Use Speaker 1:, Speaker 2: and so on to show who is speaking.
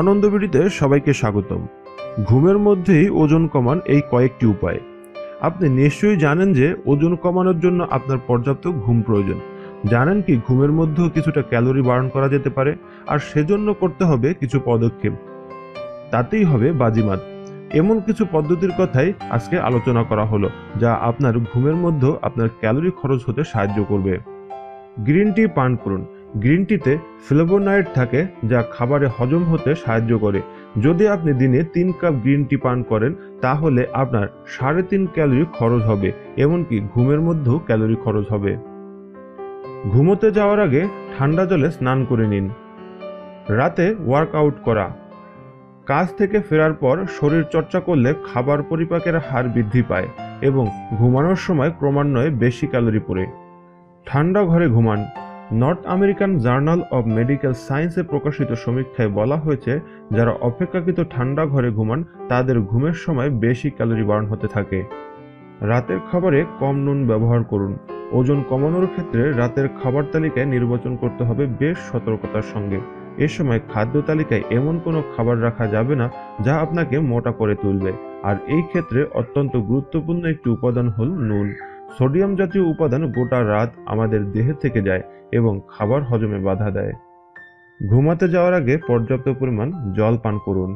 Speaker 1: আনন্দবিড়িতে সবাইকে স্বাগতম। ঘুমের মধ্যেই ওজন কমান এই কয়েকটি উপায়। আপনি নিশ্চয়ই জানেন যে ওজন কমানোর জন্য আপনার পর্যাপ্ত ঘুম প্রয়োজন। জানেন কি ঘুমের মধ্যেও কিছুটা ক্যালোরি বার্ন করা যেতে পারে, আর সেজন্য করতে হবে কিছু পদক্ষেপ। তাতেই হবে বাজিমাত। এমন কিছু পদ্ধতির কথাই আজকে আলোচনা করা হলো, যা আপনার ঘুমের মধ্যেও আপনার ক্যালোরি খরচ হতে সাহায্য করবে। গ্রিন টি পান করুন। গ্রিন টিতে ফ্লেভোনয়েড থাকে, যা খাবারে হজম হতে সাহায্য করে। যদি আপনি দিনে 3 কাপ গ্রিন টি পান করেন, তাহলে আপনার 3.5 ক্যালোরি খরচ হবে। এমনকি ঘুমের মধ্যেও ক্যালোরি খরচ হবে। ঘুমোতে যাওয়ার আগে ঠান্ডা জলে স্নান করে নিন। রাতে ওয়ার্কআউট করা। কাজ থেকে ফেরার পর শরীর চর্চা করলে খাবার পরিপাকের হার বৃদ্ধি পায় এবং ঘুমানোর সময় ক্রমান্বয়ে বেশি ক্যালোরি পড়ে। ঠান্ডা ঘরে ঘুমান। North American journal of medical সায়েন্সে প্রকাশিত সমীক্ষায় বলা হয়েছে, যারা অপেক্ষাকৃত ঠান্ডা ঘরে ঘুমান তাদের ঘুমের সময় বেশি ক্যালোরি বার্ন হতে থাকে। রাতের খাবারে কম নুন ব্যবহার করুন। ওজন কমানোর ক্ষেত্রে রাতের খাবার তালিকায় নির্বাচন করতে হবে বেশ সতর্কতার সঙ্গে। এ সময় খাদ্য তালিকায় এমন কোনো খাবার রাখা যাবে না যা আপনাকে মোটা করে তুলবে। আর এই ক্ষেত্রে অত্যন্ত গুরুত্বপূর্ণ একটি উপাদান হল নুন। সোডিয়াম জাতীয় উপাদান গোটা রাত আমাদের দেহে থেকে যায় এবং খাবার হজমে বাধা দেয়। ঘুমাতে যাওয়ার আগে পর্যাপ্ত পরিমাণ জল পান করুন।